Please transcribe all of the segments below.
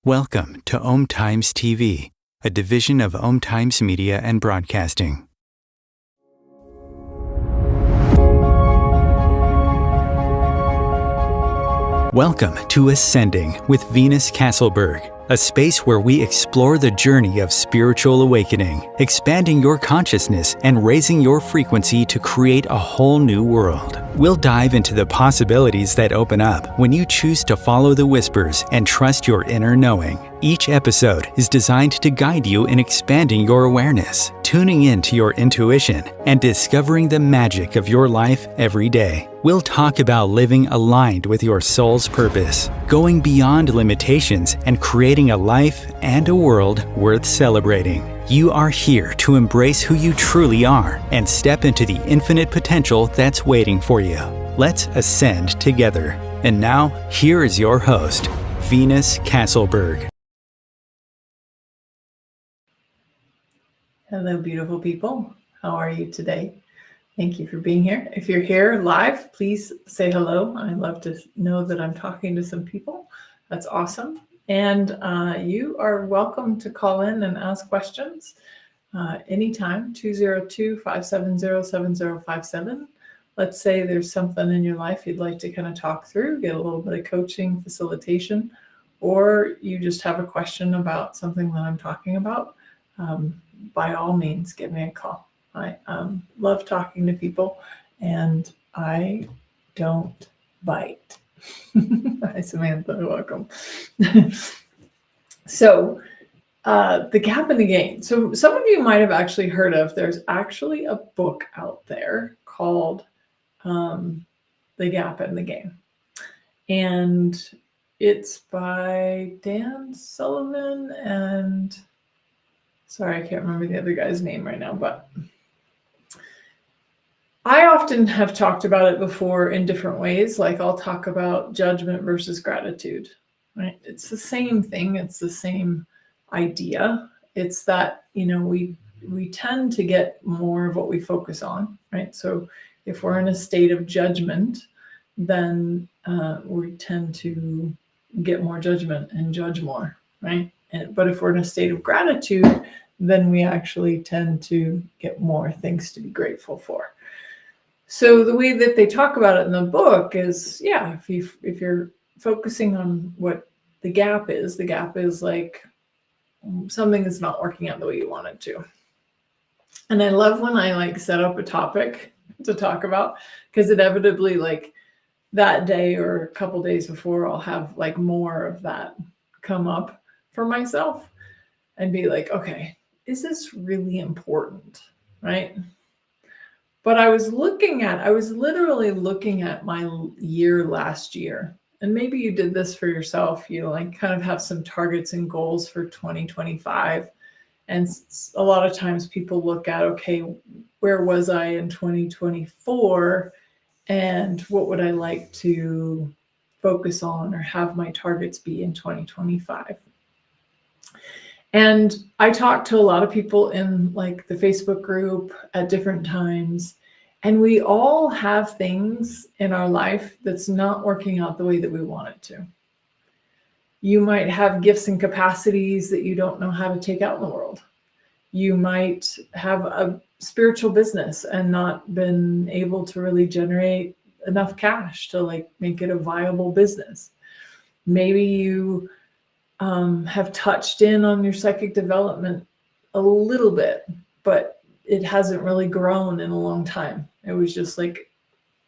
Welcome to Om Times TV, a division of Om Times Media and Broadcasting. Welcome to Ascending with Venus Castleberg, a space where we explore the journey of spiritual awakening, expanding your consciousness and raising your frequency to create a whole new world. We'll dive into the possibilities that open up when you choose to follow the whispers and trust your inner knowing. Each episode is designed to guide you in expanding your awareness, tuning into your intuition, and discovering the magic of your life every day. We'll talk about living aligned with your soul's purpose, going beyond limitations, and creating a life and a world worth celebrating. You are here to embrace who you truly are and step into the infinite potential that's waiting for you. Let's ascend together. And now, here is your host, Venus Castleberg. Hello, beautiful people. How are you today? Thank you for being here. If you're here live, please say hello. I love to know that I'm talking to some people. That's awesome. And you are welcome to call in and ask questions anytime, 202-570-7057. Let's say there's something in your life you'd like to kind of talk through, get a little bit of coaching, facilitation, or you just have a question about something that I'm talking about. By all means, give me a call. I love talking to people, and I don't bite. Hi, Samantha. Welcome. So, the gap in the gain. So some of you might have actually heard of, there's actually a book out there called The Gap in the Gain. And it's by Dan Sullivan and... sorry, I can't remember the other guy's name right now, but I often have talked about it before in different ways. Like I'll talk about judgment versus gratitude, right? It's the same thing. It's the same idea. It's that, we tend to get more of what we focus on, right? So if we're in a state of judgment, then we tend to get more judgment and judge more, right? But if we're in a state of gratitude, then we actually tend to get more things to be grateful for. So the way that they talk about it in the book is, if you're focusing on what the gap is like something that's not working out the way you want it to. And I love when I set up a topic to talk about, because inevitably that day or a couple days before, I'll have more of that come up for myself and be like, okay, is this really important, right? But I was literally looking at my year last year, and maybe you did this for yourself. You kind of have some targets and goals for 2025. And a lot of times people look at, okay, where was I in 2024? And what would I like to focus on or have my targets be in 2025? And I talked to a lot of people in the Facebook group at different times, and we all have things in our life that's not working out the way that we want it to. You might have gifts and capacities that you don't know how to take out in the world. You might have a spiritual business and not been able to really generate enough cash to make it a viable business. Maybe you have touched in on your psychic development a little bit, but it hasn't really grown in a long time. It was just a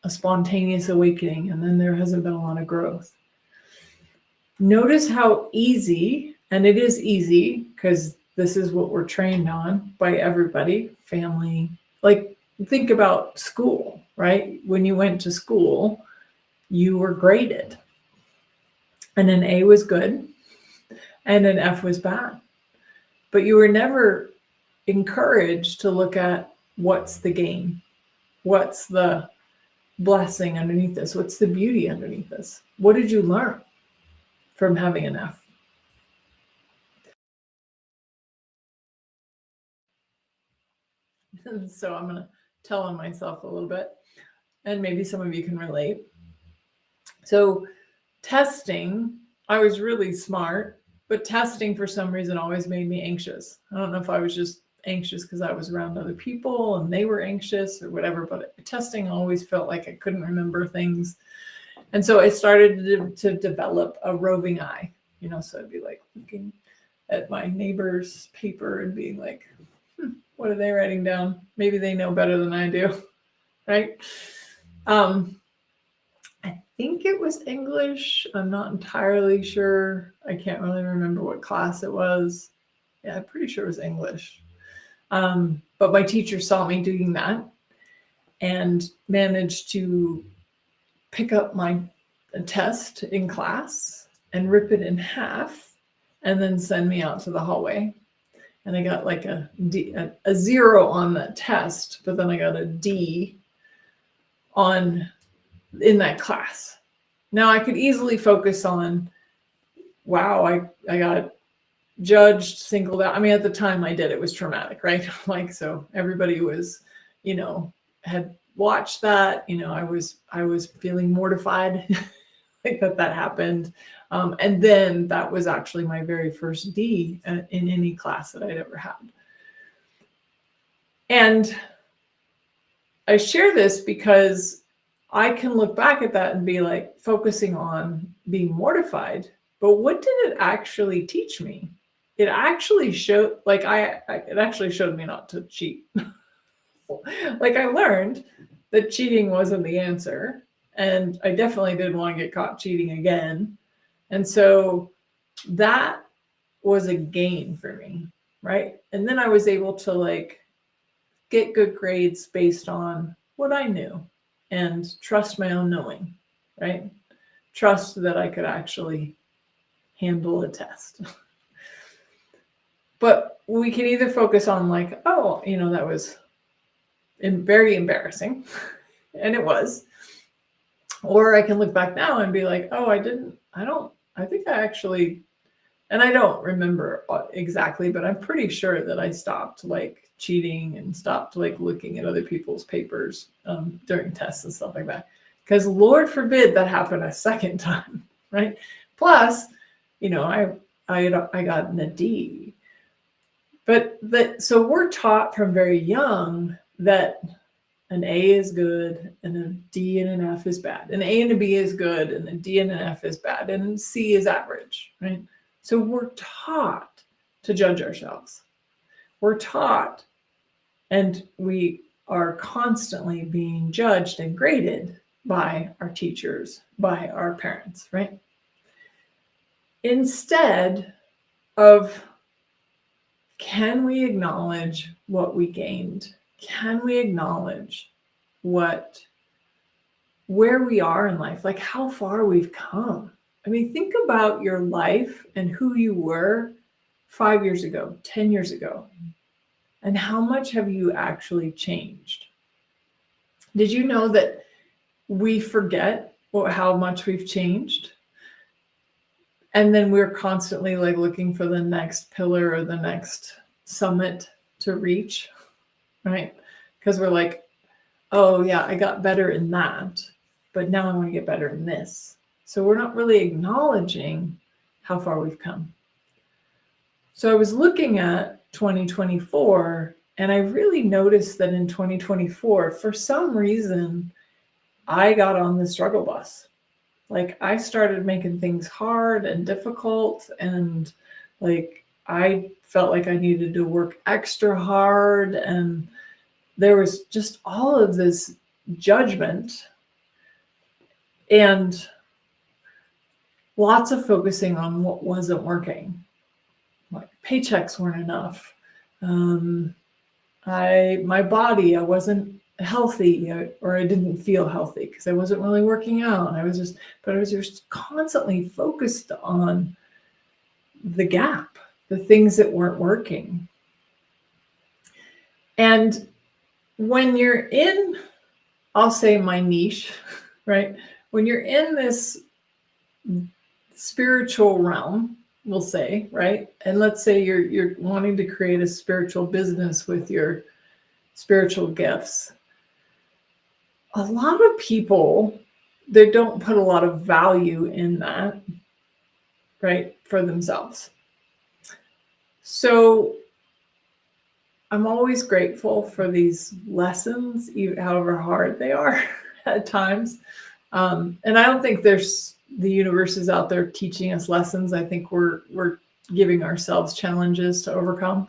spontaneous awakening, and then there hasn't been a lot of growth. Notice how easy, and it is easy because this is what we're trained on by everybody, family. Think about school, right? When you went to school, you were graded, and an A was good and an F was bad. But you were never encouraged to look at what's the gain, what's the blessing underneath this, what's the beauty underneath this. What did you learn from having an F? So I'm going to tell on myself a little bit, and maybe some of you can relate. So testing, I was really smart But testing for some reason always made me anxious. I don't know if I was just anxious because I was around other people and they were anxious or whatever, but testing always felt like I couldn't remember things. And so I started to develop a roving eye, so I'd be like looking at my neighbor's paper and being like, what are they writing down? Maybe they know better than I do, right? I think it was English. I'm not entirely sure. I can't really remember what class it was. Yeah, I'm pretty sure it was English. But my teacher saw me doing that and managed to pick up my test in class and rip it in half and then send me out to the hallway. And I got like a 0 on that test, but then I got a D in that class. Now I could easily focus on, wow, I got judged, singled out. I mean, at the time I did, it was traumatic, right? Like, so everybody was, had watched that, I was feeling mortified like that happened. And then that was actually my very first D in any class that I'd ever had. And I share this because I can look back at that and be like focusing on being mortified, but what did it actually teach me? It actually showed, like it actually showed me not to cheat. Like I learned that cheating wasn't the answer, and I definitely didn't want to get caught cheating again. And so that was a gain for me, right? And then I was able to like get good grades based on what I knew and trust my own knowing, right? Trust that I could actually handle a test. But we can either focus on like, oh, that was very embarrassing, and it was. Or I can look back now and be like, oh, I think I actually, and I don't remember exactly, but I'm pretty sure that I stopped like cheating and stopped like looking at other people's papers during tests and stuff like that. Because Lord forbid that happened a second time, right? Plus, I got a D. So we're taught from very young that an A is good and a D and an F is bad. An A and a B is good and a D and an F is bad and C is average, right? So we're taught to judge ourselves. We're taught, and we are constantly being judged and graded by our teachers, by our parents, right? Instead of, can we acknowledge what we gained? Can we acknowledge where we are in life, like how far we've come? I mean, think about your life and who you were 5 years ago, 10 years ago, and how much have you actually changed? Did you know that we forget how much we've changed? And then we're constantly like looking for the next pillar or the next summit to reach, right? Because we're like, oh yeah, I got better in that, but now I want to get better in this. So we're not really acknowledging how far we've come. So I was looking at 2024, and I really noticed that in 2024, for some reason, I got on the struggle bus. Like I started making things hard and difficult, and like I felt like I needed to work extra hard, and there was just all of this judgment and lots of focusing on what wasn't working. Like paychecks weren't enough. My body, I wasn't healthy, or I didn't feel healthy because I wasn't really working out. I was just constantly focused on the gap, the things that weren't working. And when you're in, I'll say my niche, right? When you're in this spiritual realm, we'll say, right? And let's say you're wanting to create a spiritual business with your spiritual gifts. A lot of people, they don't put a lot of value in that, right, for themselves. So I'm always grateful for these lessons, however hard they are at times. And I don't think there's the universe is out there teaching us lessons. I think we're giving ourselves challenges to overcome.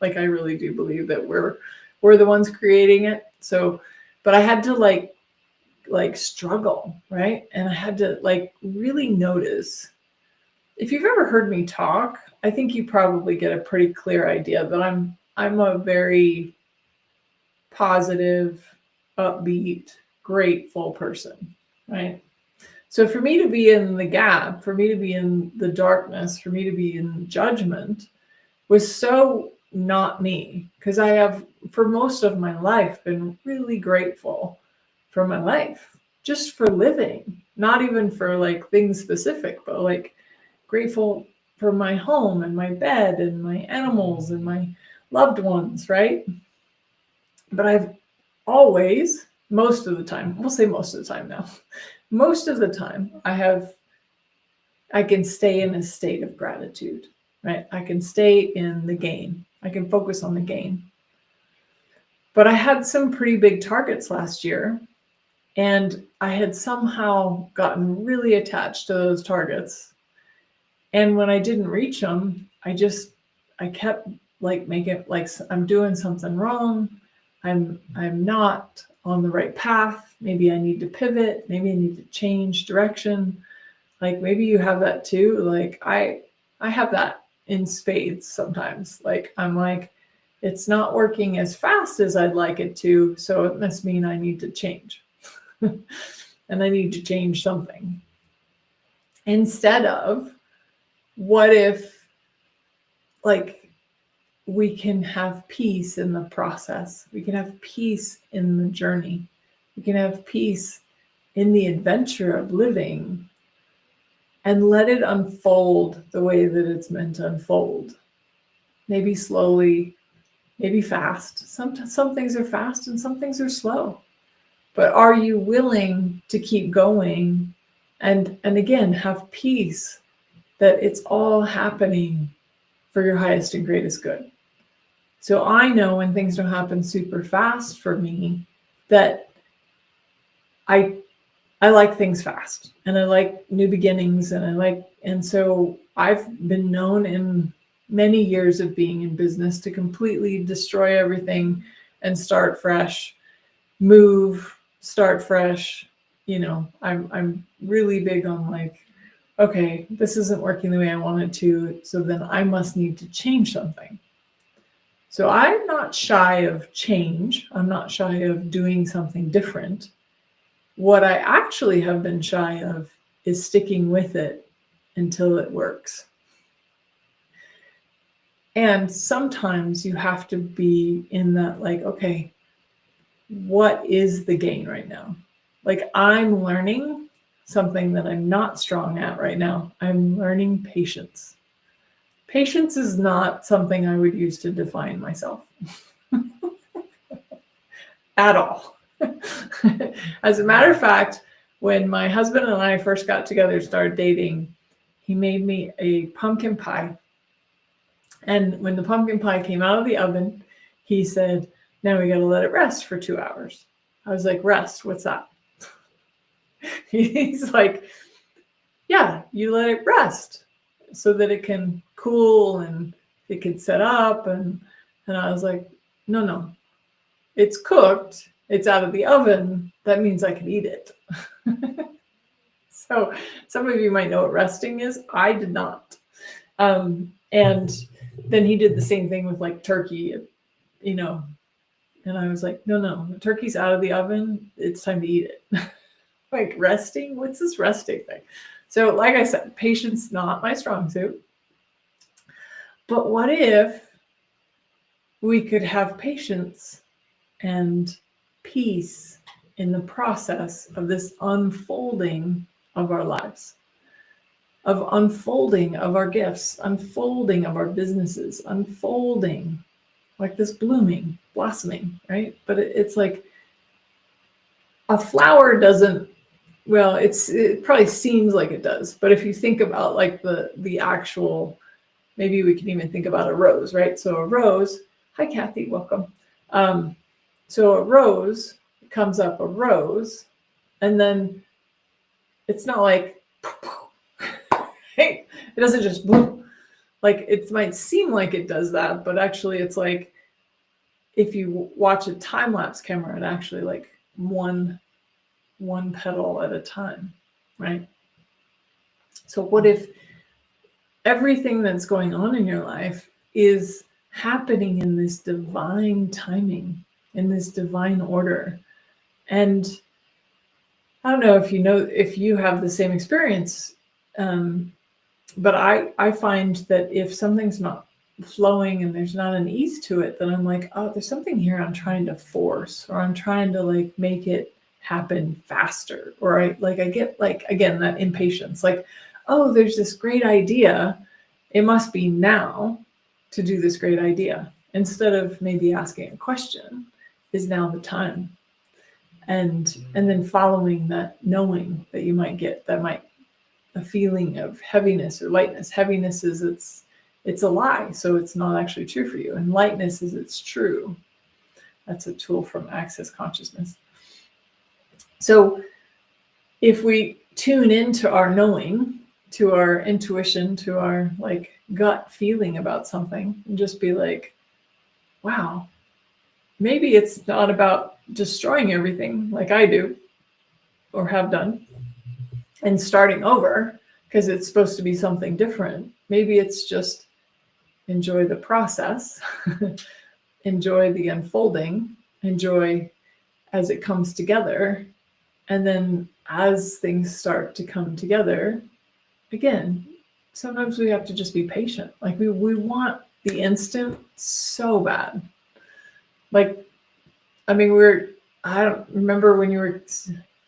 Like I really do believe that we're the ones creating it. So, but I had to like struggle, right? And I had to like really notice. If you've ever heard me talk, I think you probably get a pretty clear idea that I'm a very positive, upbeat, grateful person, right? So for me to be in the gap, for me to be in the darkness, for me to be in judgment was so not me, because I have for most of my life been really grateful for my life, just for living, not even for like things specific, but like grateful for my home and my bed and my animals and my loved ones, right? But I've always, most of the time, we'll say most of the time now, most of the time I can stay in a state of gratitude, right? I can stay in the gain. I can focus on the gain. But I had some pretty big targets last year, and I had somehow gotten really attached to those targets. And when I didn't reach them, I kept like making like I'm doing something wrong. I'm not on the right path. Maybe I need to pivot. Maybe I need to change direction. Like maybe you have that too. Like I have that in spades sometimes. Like I'm like, it's not working as fast as I'd like it to, so it must mean I need to change. And I need to change something. Instead of, what if like we can have peace in the process? We can have peace in the journey. We can have peace in the adventure of living, and let it unfold the way that it's meant to unfold. Maybe slowly, maybe fast. Some things are fast and some things are slow. But are you willing to keep going and again have peace that it's all happening for your highest and greatest good? So I know when things don't happen super fast for me that I like things fast, and I like new beginnings, and so I've been known in many years of being in business to completely destroy everything and start fresh, move, start fresh. I'm really big on like, okay, this isn't working the way I want it to, so then I must need to change something. So I'm not shy of change. I'm not shy of doing something different. What I actually have been shy of is sticking with it until it works. And sometimes you have to be in that, like, okay, what is the gain right now? Like, I'm learning something that I'm not strong at right now. I'm learning patience. Patience is not something I would use to define myself at all. As a matter of fact, when my husband and I first got together, started dating, he made me a pumpkin pie. And when the pumpkin pie came out of the oven, he said, now we got to let it rest for 2 hours. I was like, rest? What's that? He's like, yeah, you let it rest so that it can cool and it can set up. And I was like, no, it's cooked. It's out of the oven. That means I can eat it. So some of you might know what resting is. I did not. And then he did the same thing with like turkey, and I was like, no, the turkey's out of the oven. It's time to eat it. Like resting? What's this resting thing? So like I said, patience, not my strong suit. But what if we could have patience and peace in the process of this unfolding of our lives, of unfolding of our gifts, unfolding of our businesses, unfolding like this blooming, blossoming, right? But it's like a flower doesn't, it probably seems like it does, but if you think about like the actual maybe we can even think about a rose, right? So a rose, hi Kathy, welcome. So a rose comes up a rose, and then it's not like, hey, it doesn't just bloom. Like it might seem like it does that, but actually it's like, if you watch a time-lapse camera, it actually like one petal at a time, right? So what if everything that's going on in your life is happening in this divine timing, in this divine order? And I don't know if you have the same experience, but I find that if something's not flowing and there's not an ease to it, then I'm like, oh, there's something here I'm trying to force, or I'm trying to like make it happen faster, or I get like, again, that impatience, like, oh, there's this great idea, it must be now to do this great idea, instead of maybe asking a question, is now the time? And then following that knowing that you might get, that might, a feeling of heaviness or lightness. Heaviness is it's a lie, so it's not actually true for you. And lightness is it's true. That's a tool from Access Consciousness. So if we tune into our knowing, to our intuition, to our like gut feeling about something, and just be like, wow, maybe it's not about destroying everything like I do or have done and starting over because it's supposed to be something different. Maybe it's just enjoy the process, enjoy the unfolding, enjoy as it comes together. And then as things start to come together, again, sometimes we have to just be patient. Like we want the instant so bad. Like, I mean, I don't remember when you were,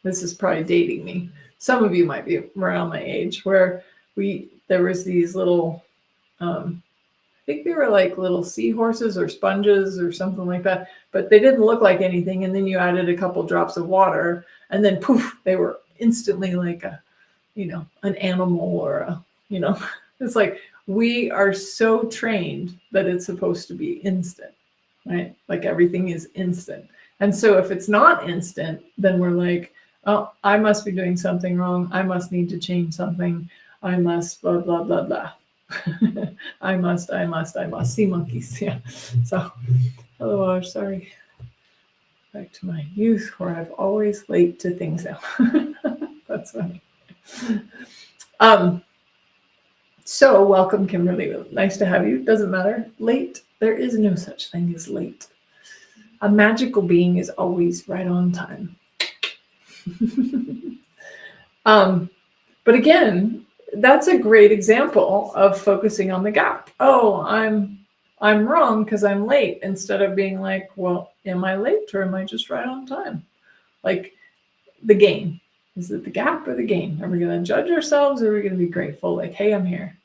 this is probably dating me. Some of you might be around my age, where there was these little, I think they were like little seahorses or sponges or something like that, but they didn't look like anything. And then you added a couple drops of water, and then poof, they were instantly like an animal or it's like, we are so trained that it's supposed to be instant, right? Like everything is instant. And so if it's not instant, then we're like, oh, I must be doing something wrong. I must need to change something. I must blah, blah, blah, blah. I must. Sea monkeys. Yeah. So, hello, sorry. Back to my youth where I've always late to things now. That's funny. So welcome, Kimberly. Nice to have you. Doesn't matter. Late. There is no such thing as late. A magical being is always right on time. But again, that's a great example of focusing on the gap. Oh, I'm wrong because I'm late, instead of being like, well, am I late or am I just right on time? Like the gain. Is it the gap or the gain? Are we going to judge ourselves, or are we going to be grateful? Like, hey, I'm here.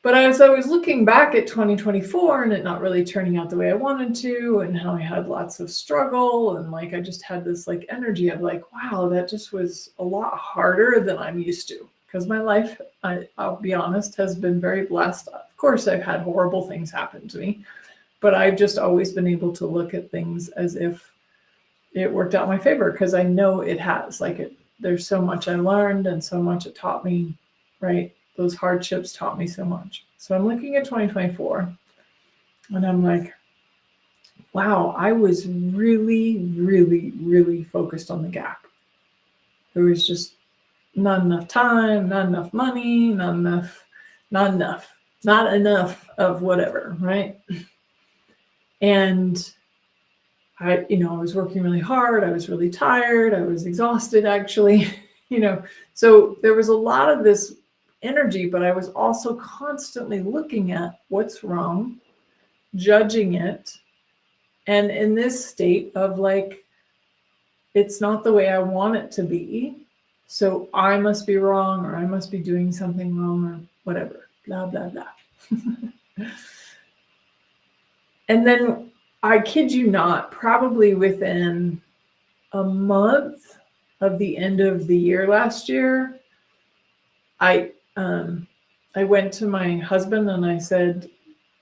But as I was looking back at 2024 and it not really turning out the way I wanted to, and how I had lots of struggle, and like I just had this like energy of like, wow, that just was a lot harder than I'm used to. Because my life, I'll be honest, has been very blessed. Of course, I've had horrible things happen to me, but I've just always been able to look at things as if it worked out in my favor, because I know it has. Like there's so much I learned and so much it taught me, right? Those hardships taught me so much. So I'm looking at 2024 and I'm like, wow, I was really, really, really focused on the gap. There was just not enough time, not enough money, not enough of whatever, right? And I was working really hard. I was really tired. I was exhausted, actually, so there was a lot of this energy, but I was also constantly looking at what's wrong, judging it, and in this state of like, it's not the way I want it to be, so I must be wrong, or I must be doing something wrong, or whatever, blah, blah, blah. And then, I kid you not, probably within a month of the end of the year last year, I went to my husband and I said,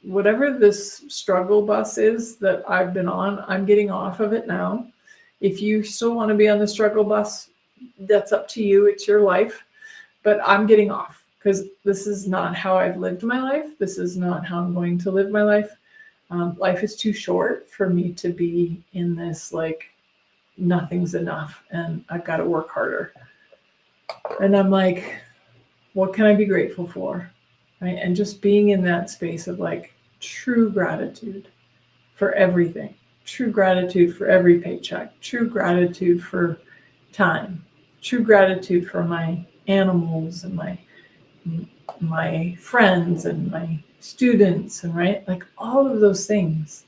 whatever this struggle bus is that I've been on, I'm getting off of it now. If you still want to be on the struggle bus, that's up to you. It's your life. But I'm getting off because this is not how I've lived my life. This is not how I'm going to live my life. Life is too short for me to be in this, like, nothing's enough and I've got to work harder. And I'm like, what can I be grateful for? Right? And just being in that space of like true gratitude for everything, true gratitude for every paycheck, true gratitude for time, true gratitude for my animals and my friends and my students, and right, like all of those things.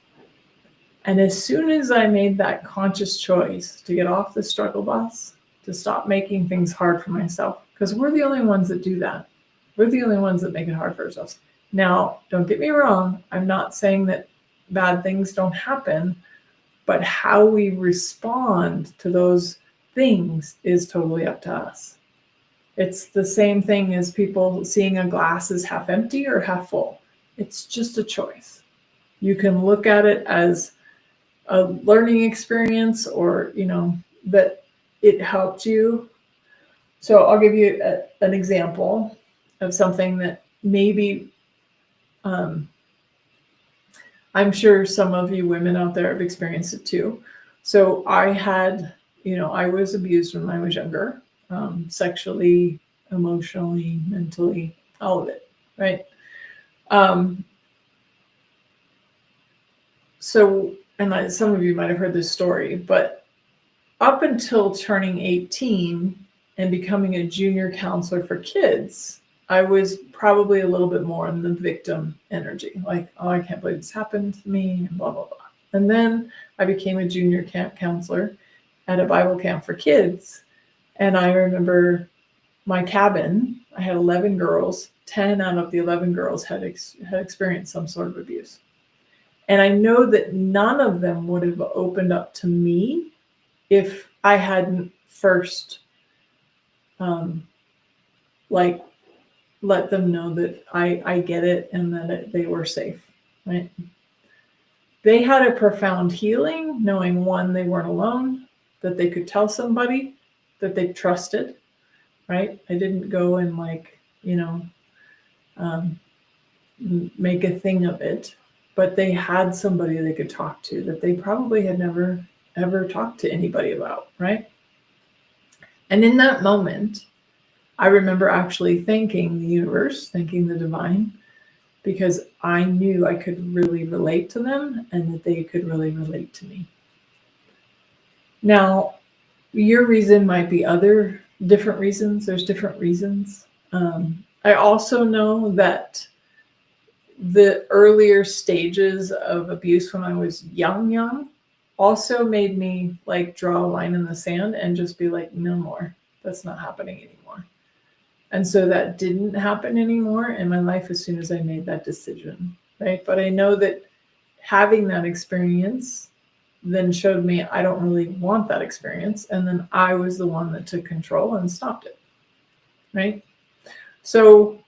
And as soon as I made that conscious choice to get off the struggle bus, to stop making things hard for myself, because we're the only ones that do that. We're the only ones that make it hard for ourselves. Now, don't get me wrong. I'm not saying that bad things don't happen, but how we respond to those things is totally up to us. It's the same thing as people seeing a glass as half empty or half full. It's just a choice. You can look at it as a learning experience, or, that it helped you. So I'll give you an example of something that maybe, I'm sure some of you women out there have experienced it too. So I was abused when I was younger, sexually, emotionally, mentally, all of it, right? And some of you might have heard this story, but up until turning 18 and becoming a junior counselor for kids, I was probably a little bit more in the victim energy, like, oh, I can't believe this happened to me, and blah, blah, blah. And then I became a junior camp counselor at a Bible camp for kids. And I remember my cabin, I had 11 girls, 10 out of the 11 girls had experienced some sort of abuse. And I know that none of them would have opened up to me if I hadn't first, let them know that I get it and that they were safe, right? They had a profound healing, knowing, one, they weren't alone, that they could tell somebody, that they trusted, right? I didn't go and make a thing of it, but they had somebody they could talk to that they probably had never, ever talked to anybody about, right? And in that moment, I remember actually thanking the universe, thanking the divine, because I knew I could really relate to them and that they could really relate to me. Now, your reason might be other different reasons. There's different reasons. I also know that the earlier stages of abuse when I was young, also made me like draw a line in the sand and just be like, no more. That's not happening anymore. And so that didn't happen anymore in my life as soon as I made that decision, right? But I know that having that experience then showed me I don't really want that experience. And then I was the one that took control and stopped it, right? So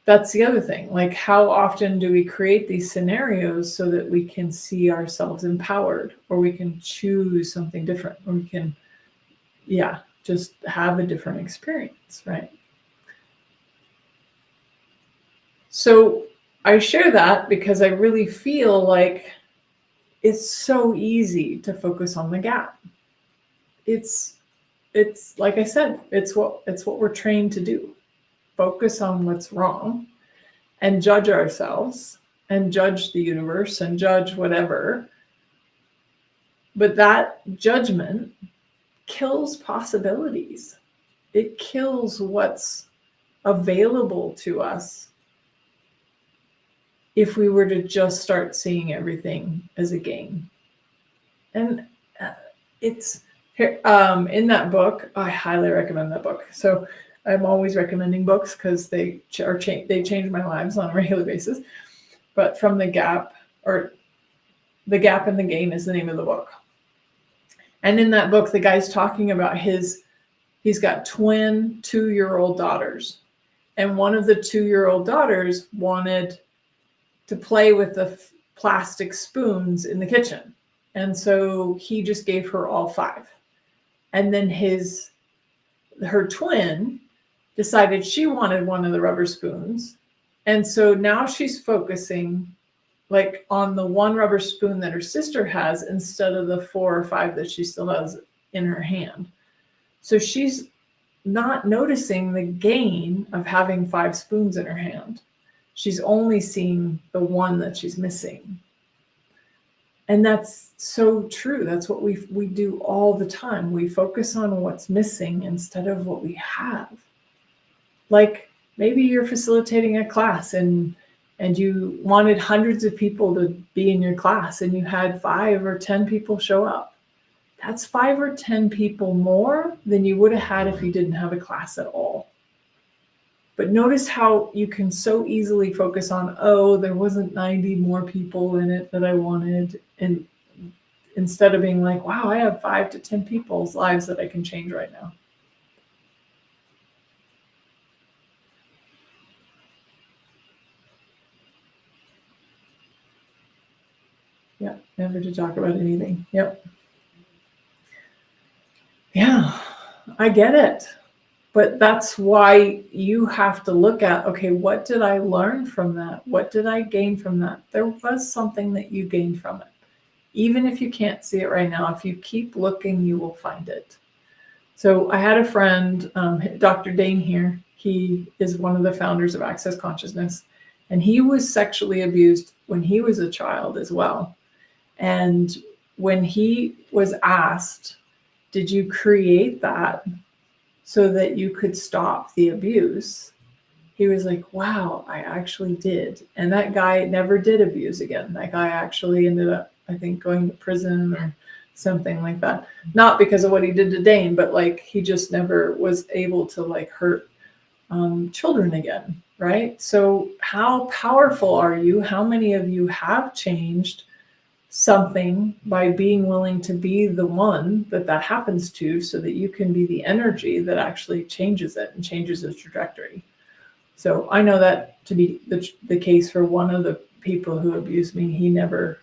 that's the other thing. Like, how often do we create these scenarios so that we can see ourselves empowered, or we can choose something different, or we can, just have a different experience, right? So I share that because I really feel like it's so easy to focus on the gap. It's like I said, it's what we're trained to do. Focus on what's wrong and judge ourselves and judge the universe and judge whatever. But that judgment kills possibilities. It kills what's available to us if we were to just start seeing everything as a game. And it's in that book, I highly recommend that book. So I'm always recommending books because they change my lives on a regular basis. But From the Gap, or The Gap and the Gain is the name of the book. And in that book, the guy's talking about he's got twin 2-year-old daughters. And one of the 2-year-old daughters wanted to play with the plastic spoons in the kitchen. And so he just gave her all 5. And then her twin decided she wanted one of the rubber spoons. And so now she's focusing like on the one rubber spoon that her sister has instead of the 4 or 5 that she still has in her hand. So she's not noticing the gain of having 5 spoons in her hand. She's only seeing the one that she's missing. And that's so true. That's what we do all the time. We focus on what's missing instead of what we have. Like maybe you're facilitating a class and you wanted hundreds of people to be in your class and you had 5 or 10 people show up. That's 5 or 10 people more than you would have had if you didn't have a class at all. But notice how you can so easily focus on, oh, there wasn't 90 more people in it that I wanted. And instead of being like, wow, I have 5 to 10 people's lives that I can change right now. Yeah, never to talk about anything. Yep. Yeah, I get it. But that's why you have to look at, okay, what did I learn from that? What did I gain from that? There was something that you gained from it. Even if you can't see it right now, if you keep looking, you will find it. So I had a friend, Dr. Dane here. He is one of the founders of Access Consciousness. And he was sexually abused when he was a child as well. And when he was asked, did you create that so that you could stop the abuse? He was like, wow, I actually did. And that guy never did abuse again. That guy actually ended up, I think, going to prison or something like that. Not because of what he did to Dane, but like he just never was able to like hurt children again, right? So how powerful are you? How many of you have changed something by being willing to be the one that happens to, so that you can be the energy that actually changes it and changes its trajectory? So I know that to be the case for one of the people who abused me. He never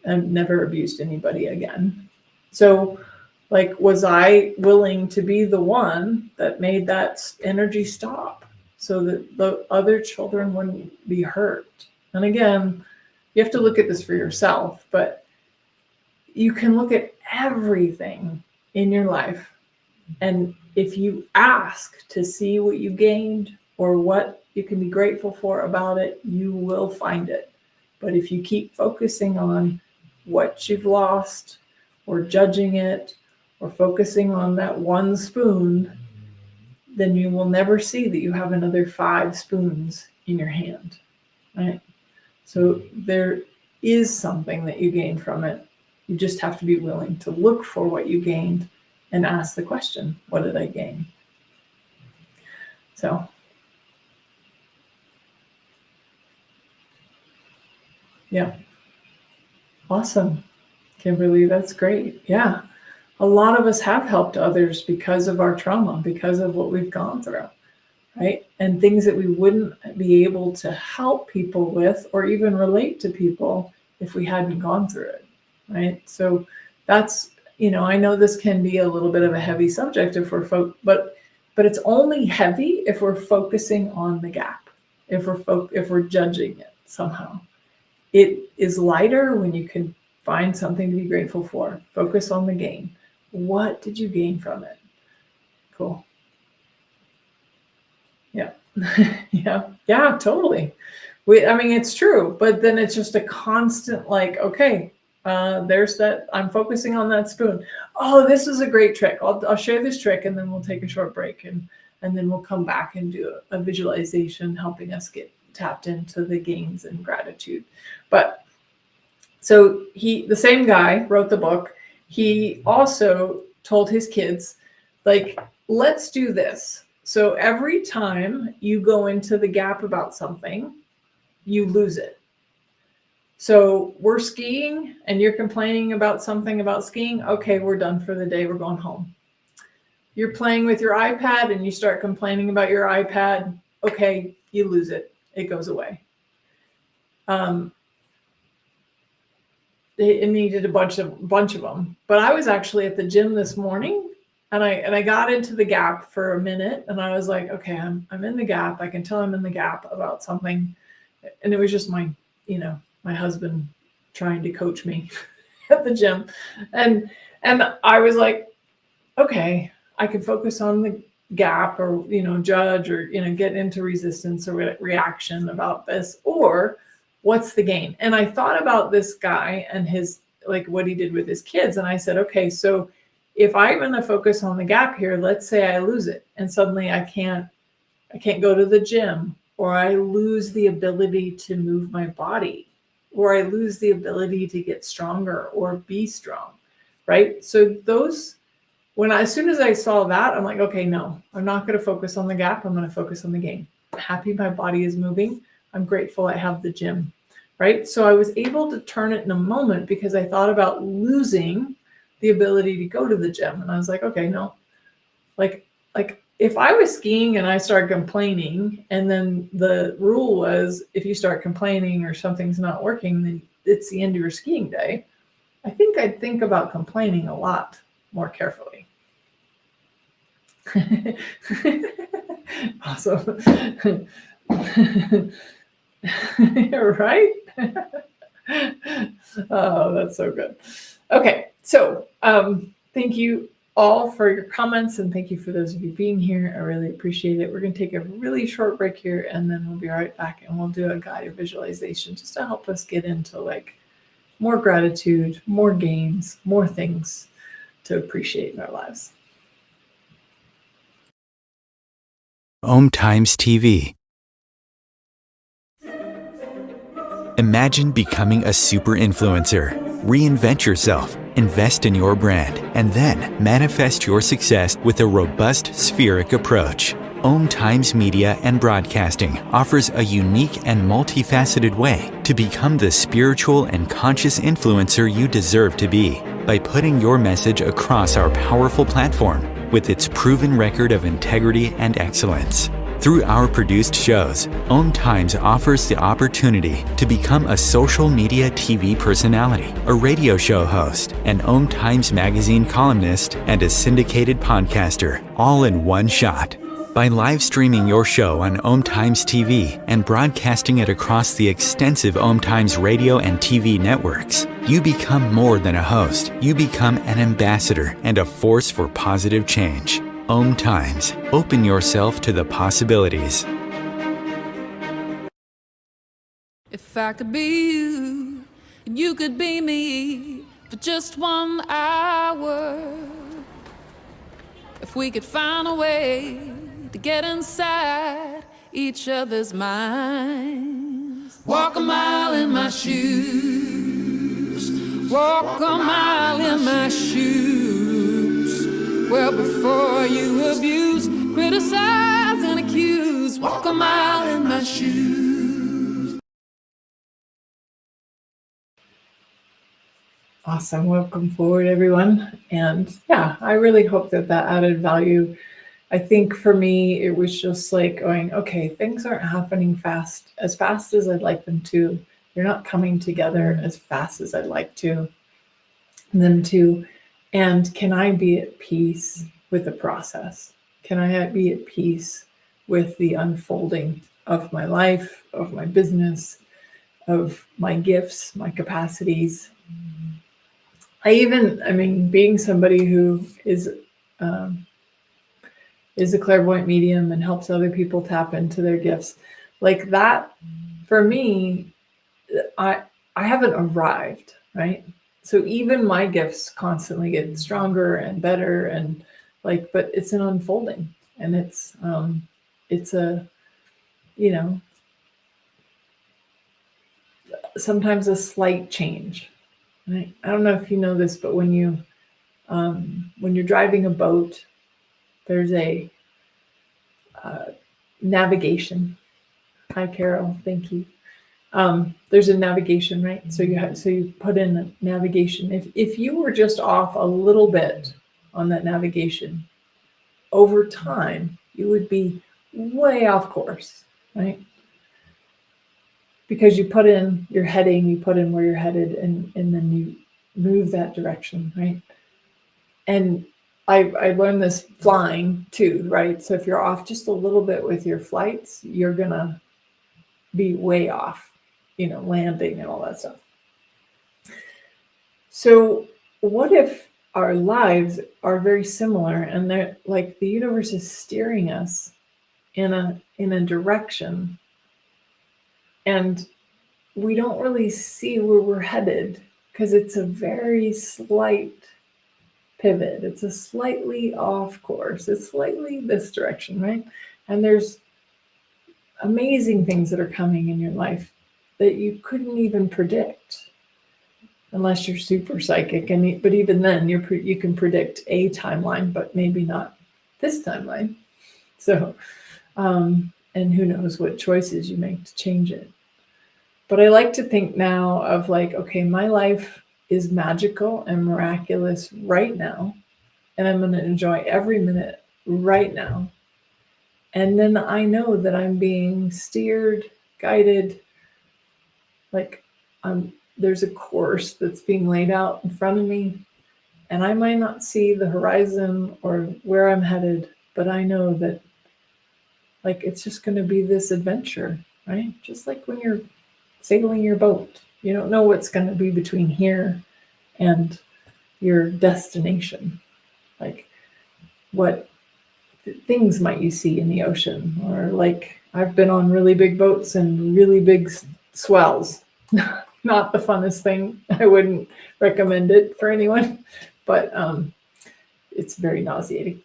abused anybody again. So like, was I willing to be the one that made that energy stop so that the other children wouldn't be hurt? And again, you have to look at this for yourself, but you can look at everything in your life. And if you ask to see what you gained or what you can be grateful for about it, you will find it. But if you keep focusing on what you've lost or judging it or focusing on that one spoon, then you will never see that you have another 5 spoons in your hand, right? So there is something that you gain from it. You just have to be willing to look for what you gained and ask the question, what did I gain? So, yeah. Awesome. Kimberly, that's great. Yeah. A lot of us have helped others because of our trauma, because of what we've gone through, right? And things that we wouldn't be able to help people with or even relate to people if we hadn't gone through it, right? So that's, I know this can be a little bit of a heavy subject if we're but it's only heavy if we're focusing on the gap, if we're judging it somehow. It is lighter when you can find something to be grateful for. Focus on the gain. What did you gain from it? Cool. Yeah. Yeah, totally. It's true, but then it's just a constant like, okay, there's that. I'm focusing on that spoon. Oh, this is a great trick. I'll share this trick and then we'll take a short break and then we'll come back and do a visualization helping us get tapped into the gains and gratitude. But so the same guy wrote the book. He also told his kids, like, let's do this. So every time you go into the gap about something, you lose it. So we're skiing and you're complaining about something about skiing. Okay, we're done for the day. We're going home. you're playing with your iPad and you start complaining about your iPad, okay, you lose it. It goes away. It needed a bunch of them. But I was actually at the gym this morning, and I got into the Gap for a minute, and I was like, okay, I'm in the Gap. I can tell I'm in the Gap about something, and it was just my husband trying to coach me at the gym, and I was like, okay, I can focus on the Gap, or judge, or get into resistance or reaction about this, or what's the gain? And I thought about this guy and his, like, what he did with his kids. And I said, okay, so if I'm going to focus on the Gap here, let's say I lose it and suddenly I can't go to the gym, or I lose the ability to move my body, or I lose the ability to get stronger or be strong, right? So as soon as I saw that, I'm like, okay, no, I'm not going to focus on the Gap. I'm going to focus on the gain. I'm happy my body is moving. I'm grateful I have the gym, right? So I was able to turn it in a moment because I thought about losing the ability to go to the gym. And I was like, okay, no, like if I was skiing and I started complaining, and then the rule was, if you start complaining or something's not working, then it's the end of your skiing day. I think I'd think about complaining a lot more carefully. Awesome. Right? Oh, that's so good. Okay, so thank you all for your comments, and thank you for those of you being here. I really appreciate it. We're going to take a really short break here, and then we'll be right back, and we'll do a guided visualization just to help us get into like more gratitude, more gains, more things to appreciate in our lives. Om Times TV. Imagine becoming a super influencer. Reinvent yourself, invest in your brand, and then manifest your success with a robust spheric approach. Om Times Media and Broadcasting offers a unique and multifaceted way to become the spiritual and conscious influencer you deserve to be by putting your message across our powerful platform with its proven record of integrity and excellence. Through our produced shows, Om Times offers the opportunity to become a social media TV personality, a radio show host, an Om Times magazine columnist, and a syndicated podcaster, all in one shot. By live streaming your show on Om Times TV and broadcasting it across the extensive Om Times radio and TV networks, you become more than a host. You become an ambassador and a force for positive change. Om Times. Open yourself to the possibilities. If I could be you, and you could be me for just 1 hour. If we could find a way to get inside each other's minds. Walk a mile in my shoes. Walk a mile in my shoes. Well, before you abuse, criticize, and accuse, walk a mile in my shoes. Awesome. Welcome forward, everyone. And yeah, I really hope that added value. I think for me, it was just like going, okay, things aren't happening as fast as I'd like them to. They're not coming together as fast as I'd like them to. And can I be at peace with the process? Can I be at peace with the unfolding of my life, of my business, of my gifts, my capacities? Being somebody who is a clairvoyant medium and helps other people tap into their gifts, like that, for me, I haven't arrived, right? So even my gifts constantly get stronger and better, and but it's an unfolding, and it's a, sometimes a slight change. Right? I don't know if you know this, but when you're driving a boat, there's a navigation. Hi, Carol. Thank you. There's a navigation, right? So you put in a navigation. If you were just off a little bit on that navigation, over time, you would be way off course, right? Because you put in your heading, you put in where you're headed, and then you move that direction, right? And I learned this flying too, right? So if you're off just a little bit with your flights, you're gonna be way off, landing and all that stuff. So what if our lives are very similar, and they're like the universe is steering us in a direction, and we don't really see where we're headed because it's a very slight pivot. It's a slightly off course. It's slightly this direction, right? And there's amazing things that are coming in your life that you couldn't even predict unless you're super psychic. But even then, you can predict a timeline, but maybe not this timeline. So, and who knows what choices you make to change it. But I like to think now of like, okay, my life is magical and miraculous right now, and I'm going to enjoy every minute right now. And then I know that I'm being steered, guided, like there's a course that's being laid out in front of me, and I might not see the horizon or where I'm headed, but I know that like it's just going to be this adventure, right? Just like when you're sailing your boat, you don't know what's going to be between here and your destination. Like what things might you see in the ocean, or like I've been on really big boats and really big swells. Not the funnest thing. I wouldn't recommend it for anyone, but it's very nauseating.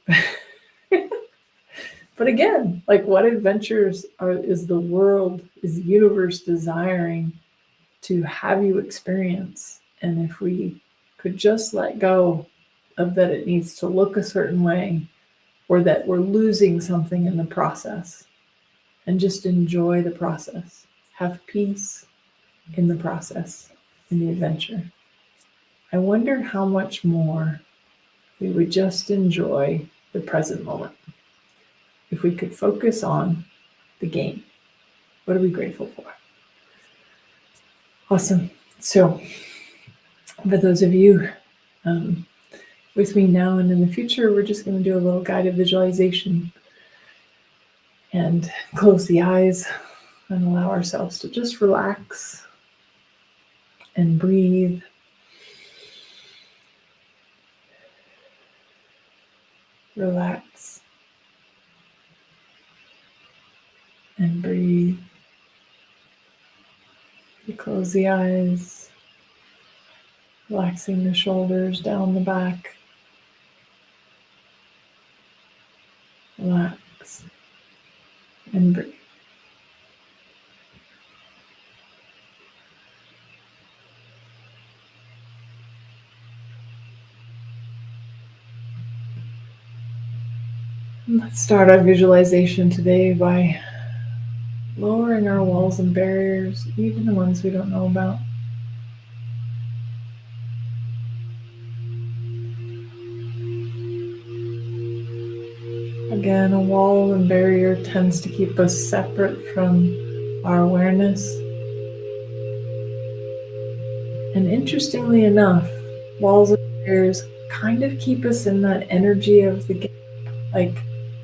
But again, like what adventures is the universe desiring to have you experience? And if we could just let go of that it needs to look a certain way, or that we're losing something in the process, and just enjoy the process, have peace in the process, in the adventure, I wonder how much more we would just enjoy the present moment if we could focus on the game. What are we grateful for? Awesome. So for those of you with me now and in the future, we're just going to do a little guided visualization and close the eyes and allow ourselves to just relax and breathe. Relax and breathe. You close the eyes, relaxing the shoulders down the back. Relax and breathe. Let's start our visualization today by lowering our walls and barriers, even the ones we don't know about. Again, a wall and barrier tends to keep us separate from our awareness. And interestingly enough, walls and barriers kind of keep us in that energy of the game. Like,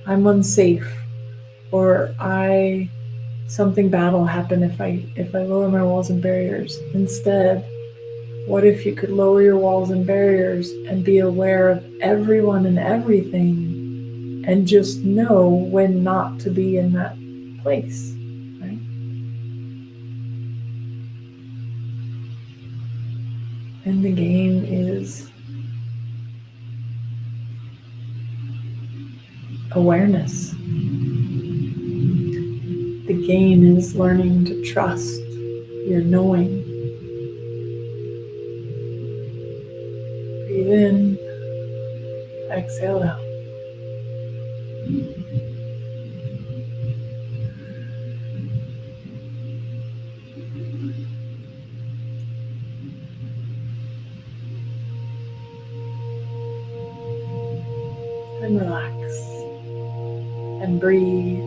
I'm unsafe, or something bad will happen if I lower my walls and barriers. Instead, what if you could lower your walls and barriers and be aware of everyone and everything, and just know when not to be in that place, right? And the game is awareness. The game is learning to trust your knowing. Breathe in, exhale out. And relax. and breathe.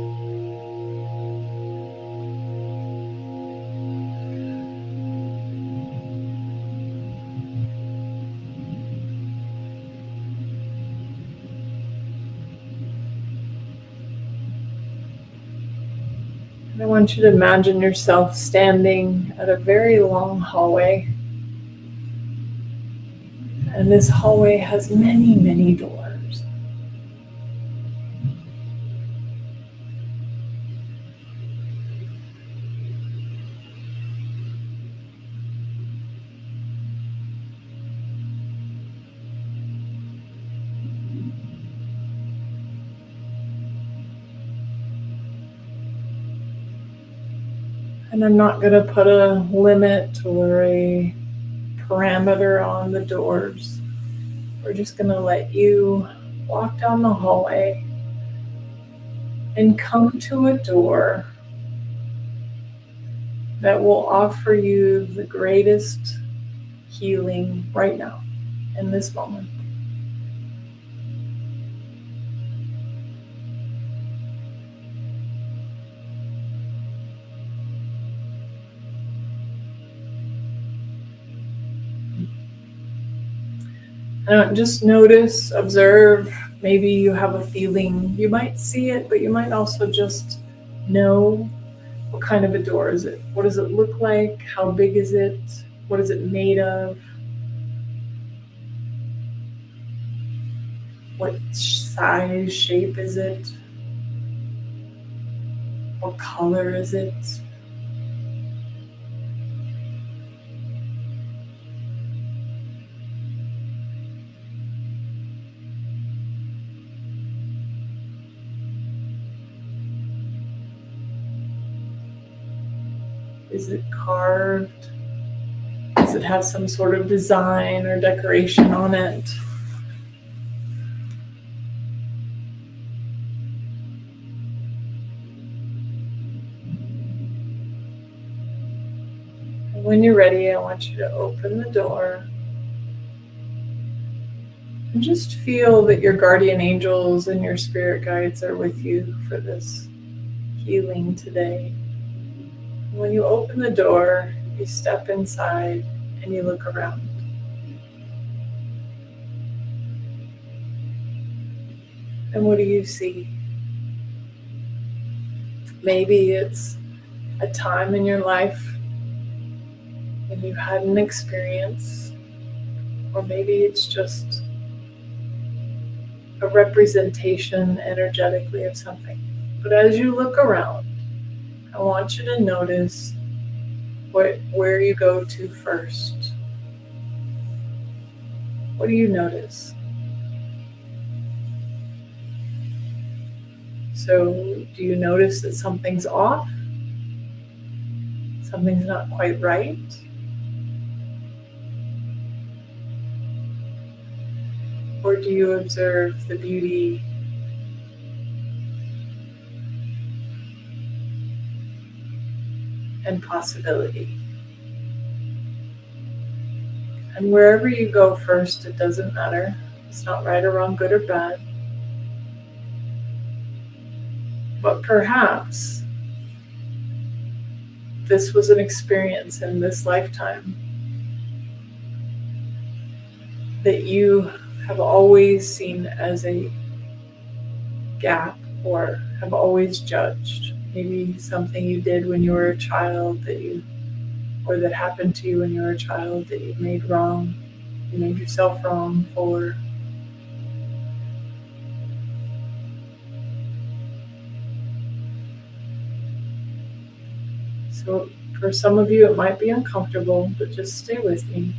And I want you to imagine yourself standing at a very long hallway. And this hallway has many, many doors. And I'm not going to put a limit or a parameter on the doors. We're just going to let you walk down the hallway and come to a door that will offer you the greatest healing right now, in this moment. Just notice, observe. Maybe you have a feeling. You might see it, but you might also just know what kind of a door is it. What does it look like? How big is it? What is it made of? What size, shape is it? What color is it? Is it carved? Does it have some sort of design or decoration on it? And when you're ready, I want you to open the door and just feel that your guardian angels and your spirit guides are with you for this healing today. When you open the door, you step inside and you look around. And what do you see? Maybe it's a time in your life when you had an experience, or maybe it's just a representation energetically of something. But as you look around, I want you to notice where you go to first. What do you notice? So, do you notice that something's off? Something's not quite right? Or do you observe the beauty and possibility? And wherever you go first, it doesn't matter. It's not right or wrong, good or bad. But perhaps this was an experience in this lifetime that you have always seen as a gap or have always judged. Maybe something you did when you were a child or that happened to you when you were a child that you made wrong, you made yourself wrong for. So for some of you, it might be uncomfortable, but just stay with me.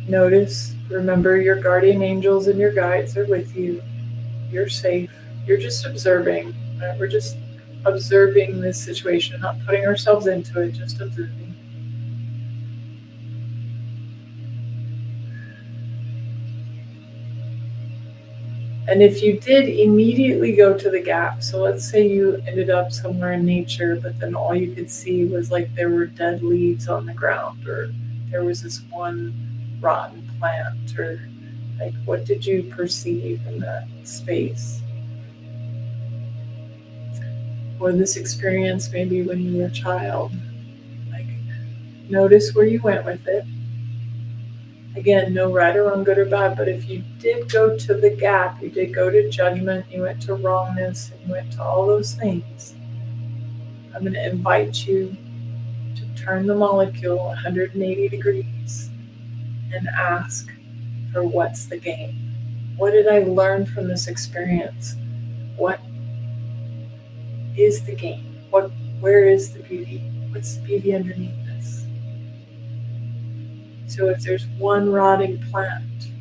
Notice, remember your guardian angels and your guides are with you. You're safe. You're just observing. Right? We're just observing this situation, not putting ourselves into it, just observing. And if you did immediately go to the gap, so let's say you ended up somewhere in nature, but then all you could see was like there were dead leaves on the ground, or there was this one rotten plant, or like what did you perceive in that space? or this experience maybe when you were a child. Like, notice where you went with it. Again, no right or wrong, good or bad, but if you did go to the gap, you did go to judgment, you went to wrongness, and you went to all those things, I'm going to invite you to turn the molecule 180 degrees and ask for what's the gain? What did I learn from this experience? What is the gain? Where is the beauty? What's the beauty underneath this? So if there's one rotting plant,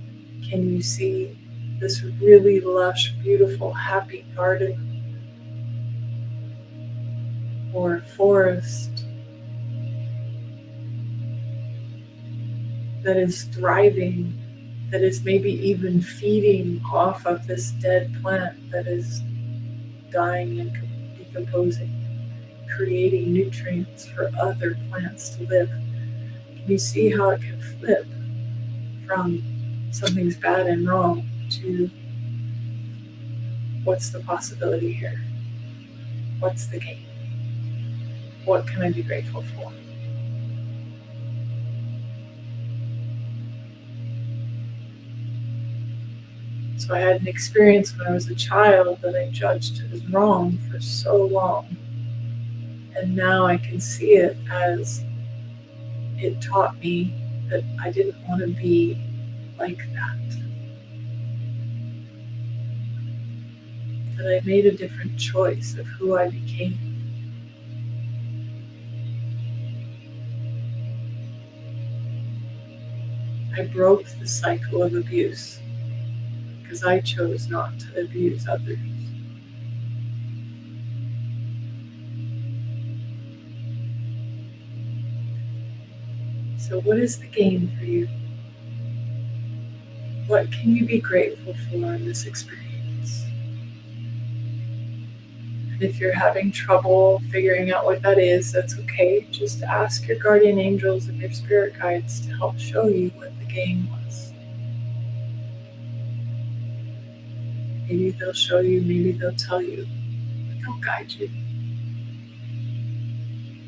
can you see this really lush, beautiful, happy garden or forest that is thriving, that is maybe even feeding off of this dead plant that is dying and decomposing, creating nutrients for other plants to live? Can you see how it can flip from something's bad and wrong to what's the possibility here? What's the gain? What can I be grateful for? So I had an experience when I was a child that I judged as wrong for so long. And now I can see it as it taught me that I didn't want to be like that. That I made a different choice of who I became. I broke the cycle of abuse because I chose not to abuse others. So what is the gain for you? What can you be grateful for in this experience? And if you're having trouble figuring out what that is, that's okay. Just ask your guardian angels and your spirit guides to help show you what the gain was. Maybe they'll show you, maybe they'll tell you, but they'll guide you.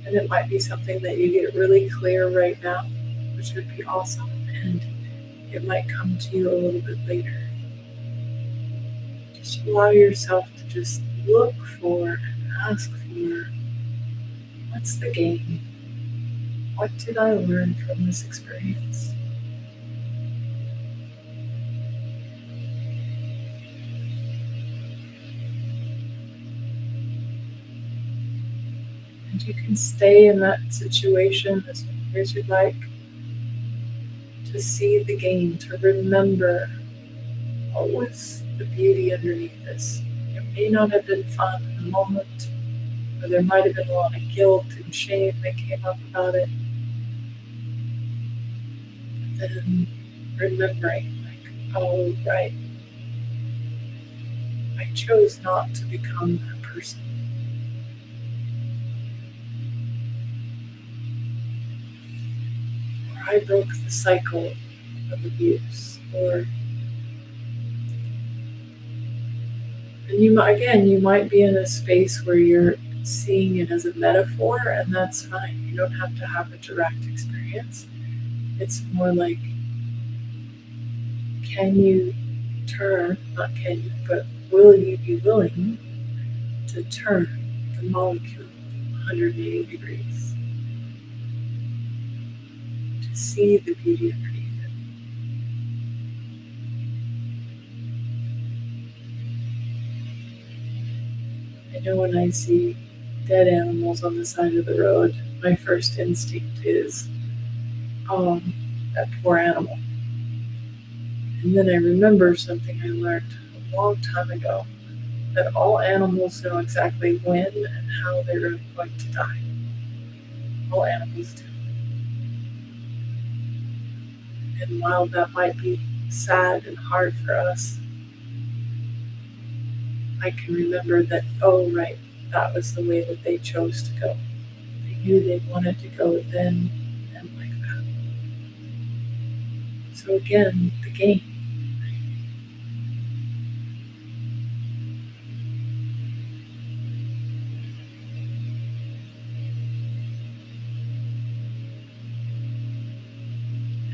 And it might be something that you get really clear right now, which would be awesome. And it might come to you a little bit later. Just allow yourself to just look for and ask for, what's the gain? What did I learn from this experience? And you can stay in that situation as long as you like, to see the gain, to remember what was the beauty underneath this. It may not have been fun in the moment, or there might have been a lot of guilt and shame that came up about it. But then remembering, like, oh, right, I chose not to become that person. Or I broke the cycle of abuse, or and you might be in a space where you're seeing it as a metaphor, and that's fine. You don't have to have a direct experience. It's more like, can you turn, not can you, but will you be willing to turn the molecule 180 degrees to see the beauty underneath it? I know when I see dead animals on the side of the road, my first instinct is, oh, that poor animal. And then I remember something I learned a long time ago, that all animals know exactly when and how they're going to die. All animals do. And while that might be sad and hard for us, I can remember that, oh, right, that was the way that they chose to go. They knew they wanted to go then and like that. So again, the gain.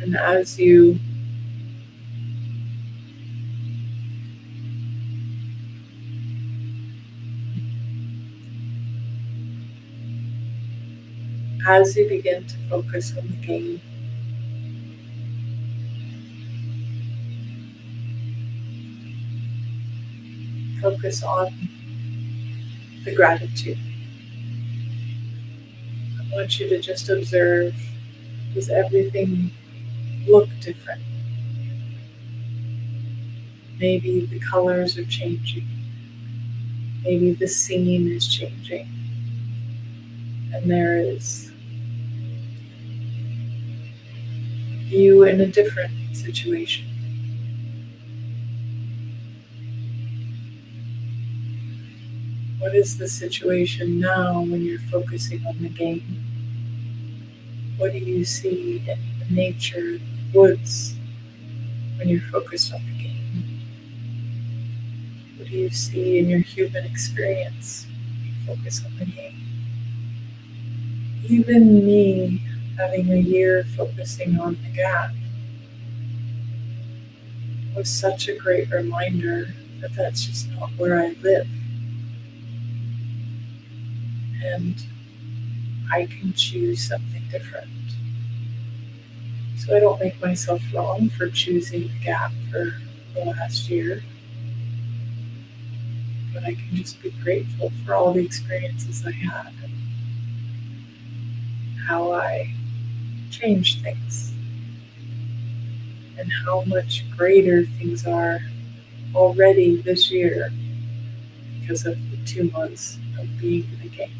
And as you begin to focus on the gain, focus on the gratitude. I want you to just observe, does everything look different? Maybe the colors are changing. Maybe the scene is changing. And there is you in a different situation. What is the situation now when you're focusing on the gain? What do you see in the nature, the woods, when you're focused on the gain? What do you see in your human experience when you focus on the gain? Even me, having a year focusing on the gap, was such a great reminder that that's just not where I live. And I can choose something different. So I don't make myself wrong for choosing the gap for the last year. But I can just be grateful for all the experiences I had and how I changed things and how much greater things are already this year because of the 2 months of being in the game.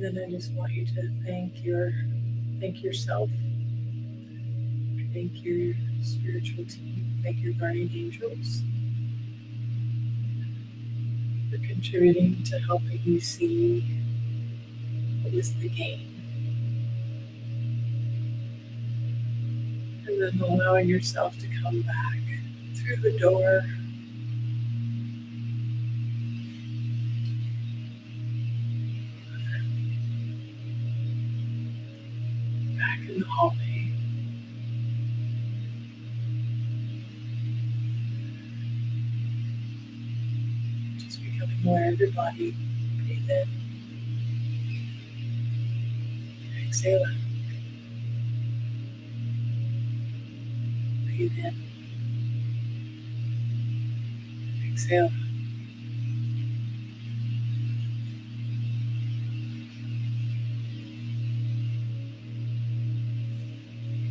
And then I just want you to thank yourself, thank your spiritual team, thank your guardian angels for contributing to helping you see what is the gain. And then allowing yourself to come back through the door. Back in the hallway. Just becoming aware of your body. Breathe in. Exhale out. Breathe in. Exhale out.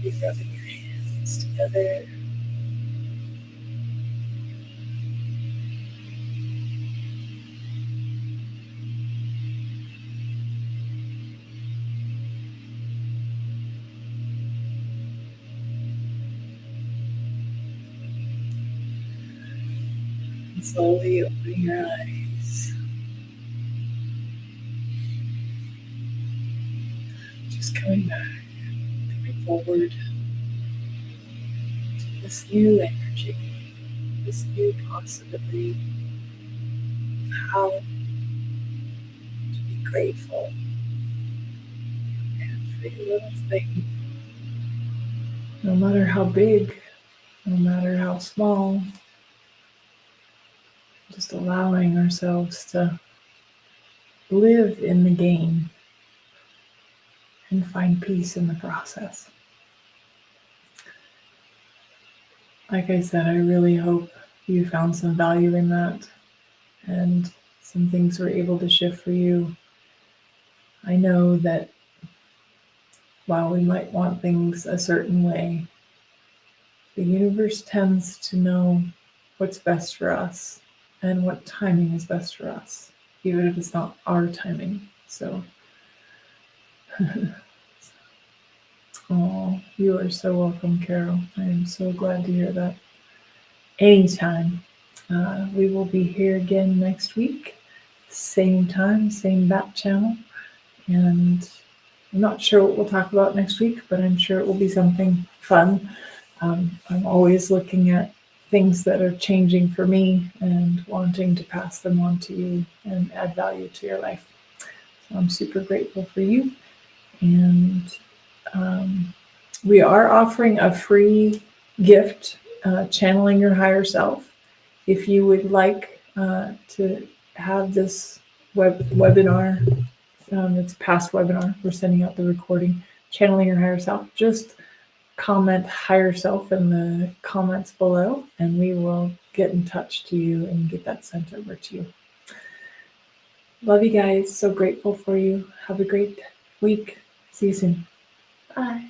Maybe rubbing your hands together. And slowly opening your eyes. Just coming back, coming forward to this new energy, this new possibility of how to be grateful for every little thing, no matter how big, no matter how small. Just allowing ourselves to live in the gain and find peace in the process. Like I said, I really hope you found some value in that and some things were able to shift for you. I know that while we might want things a certain way, the universe tends to know what's best for us and what timing is best for us, even if it's not our timing. So, oh, you are so welcome, Carol. I am so glad to hear that. Anytime. We will be here again next week, same time, same bat channel. And I'm not sure what we'll talk about next week, but I'm sure it will be something fun. I'm always looking at things that are changing for me and wanting to pass them on to you and add value to your life. So I'm super grateful for you. And we are offering a free gift, Channeling Your Higher Self. If you would like to have this webinar, it's a past webinar, we're sending out the recording, Channeling Your Higher Self, just comment higher self in the comments below, and we will get in touch to you and get that sent over to you. Love you guys. So grateful for you. Have a great week. See you soon. Bye.